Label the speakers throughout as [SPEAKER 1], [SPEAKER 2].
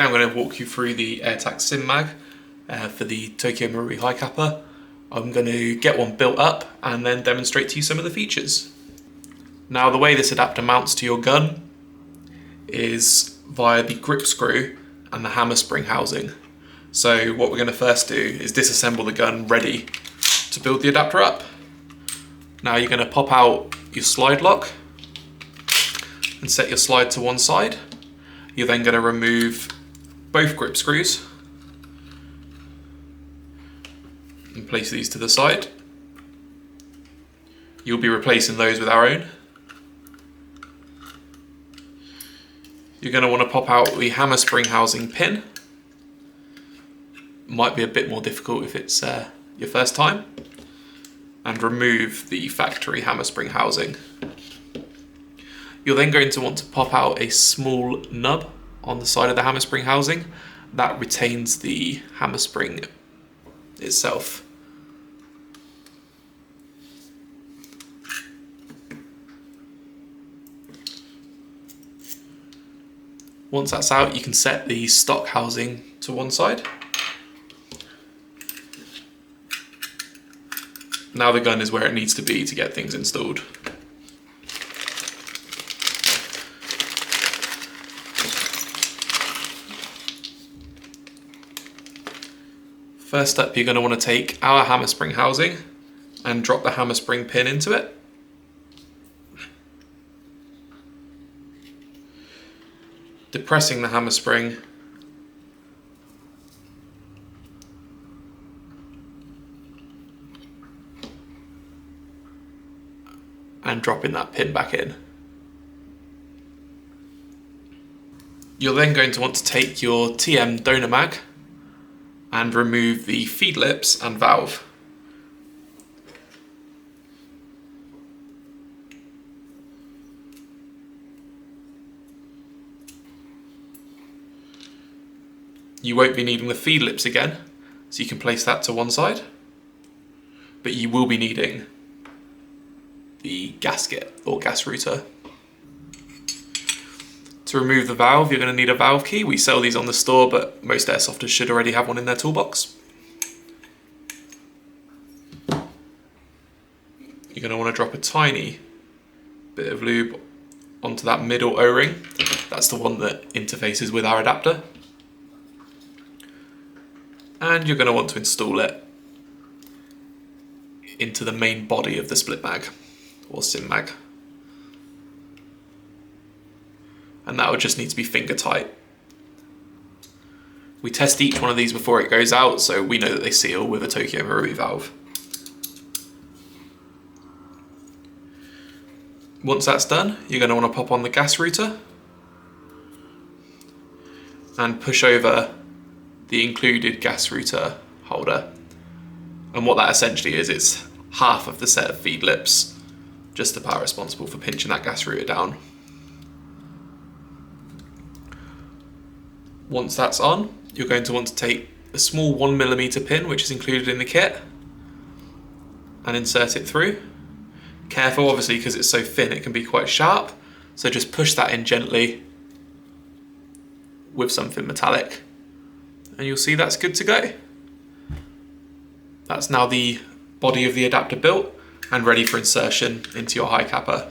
[SPEAKER 1] I'm going to walk you through the Airtac SIM mag for the Tokyo Marui Hicapa. I'm going to get one built up and then demonstrate to you some of the features. Now, the way this adapter mounts to your gun is via the grip screw and the hammer spring housing. So what we're going to first do is disassemble the gun ready to build the adapter up. Now you're going to pop out your slide lock and set your slide to one side. You're then going to remove both grip screws and place these to the side. You'll be replacing those with our own. You're going to want to pop out the hammer spring housing pin. Might be a bit more difficult if it's your first time. And remove the factory hammer spring housing. You're then going to want to pop out a small nub on the side of the hammer spring housing that retains the hammer spring itself. Once that's out, you can set the stock housing to one side. Now the gun is where it needs to be to get things installed. First up, you're going to want to take our hammer spring housing and drop the hammer spring pin into it. Depressing the hammer spring and dropping that pin back in. You're then going to want to take your TM donor mag and remove the feed lips and valve. You won't be needing the feed lips again, so you can place that to one side, but you will be needing the gasket or gas router. To remove the valve, you're going to need a valve key. We sell these on the store, but most airsofters should already have one in their toolbox. You're going to want to drop a tiny bit of lube onto that middle O-ring. That's the one that interfaces with our adapter. And you're going to want to install it into the main body of the split mag or SIM mag. And that would just need to be finger tight. We test each one of these before it goes out, so we know that they seal with a Tokyo Marui valve. Once that's done, you're going to want to pop on the gas router and push over the included gas router holder. And what that essentially is, it's half of the set of feed lips, just the part responsible for pinching that gas router down. Once that's on, you're going to want to take a small 1mm pin, which is included in the kit, and insert it through. Careful, obviously, because it's so thin it can be quite sharp, so just push that in gently with something metallic, and you'll see that's good to go. That's now the body of the adapter built and ready for insertion into your Hicapa.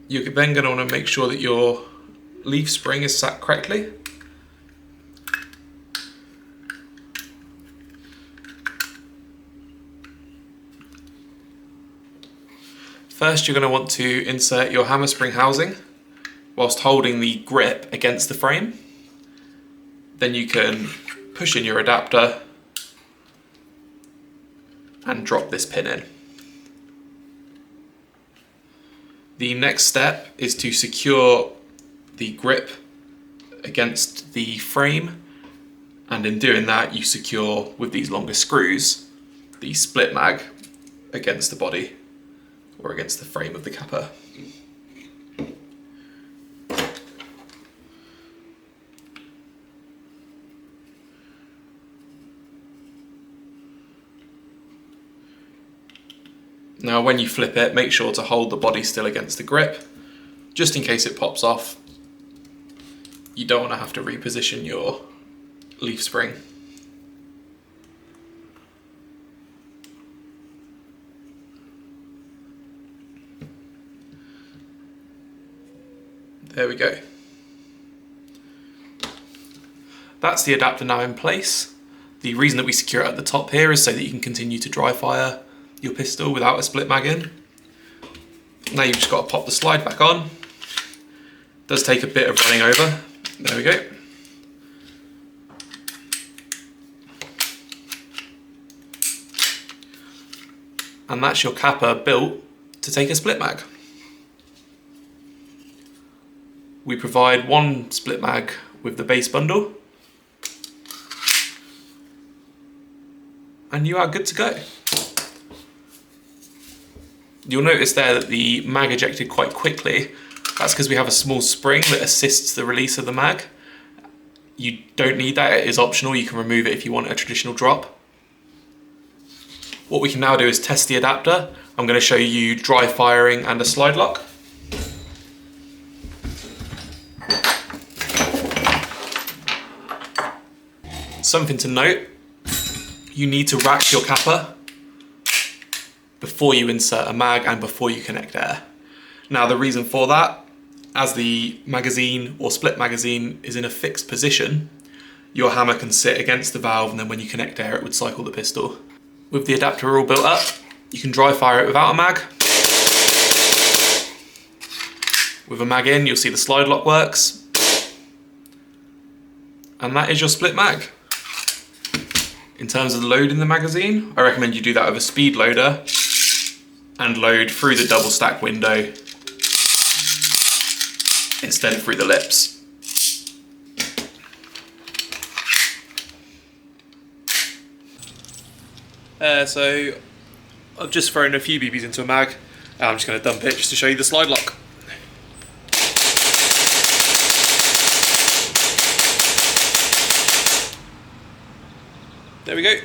[SPEAKER 1] You're then going to want to make sure that your leaf spring is sat correctly. First, you're going to want to insert your hammer spring housing whilst holding the grip against the frame. Then you can push in your adapter and drop this pin in. The next step is to secure the grip against the frame, and in doing that you secure with these longer screws the split mag against the body or against the frame of the Kappa. Now when you flip it, make sure to hold the body still against the grip just in case it pops off. You don't want to have to reposition your leaf spring. There we go. That's the adapter now in place. The reason that we secure it at the top here is so that you can continue to dry fire your pistol without a split mag in. Now you've just got to pop the slide back on. It does take a bit of running over. There we go. And that's your capper built to take a split mag. We provide one split mag with the base bundle, and you are good to go. You'll notice there that the mag ejected quite quickly. That's because we have a small spring that assists the release of the mag. You don't need that, it is optional. You can remove it if you want a traditional drop. What we can now do is test the adapter. I'm going to show you dry firing and a slide lock. Something to note, you need to rack your capper before you insert a mag and before you connect air. Now the reason for that, as the magazine or split magazine is in a fixed position, your hammer can sit against the valve, and then when you connect air it would cycle the pistol. With the adapter all built up, you can dry fire it without a mag. With a mag in, you'll see the slide lock works. And that is your split mag. In terms of the load in the magazine, I recommend you do that with a speed loader and load through the double stack window instead of through the lips. So I've just thrown a few BBs into a mag, and I'm just going to dump it just to show you the slide lock. There we go.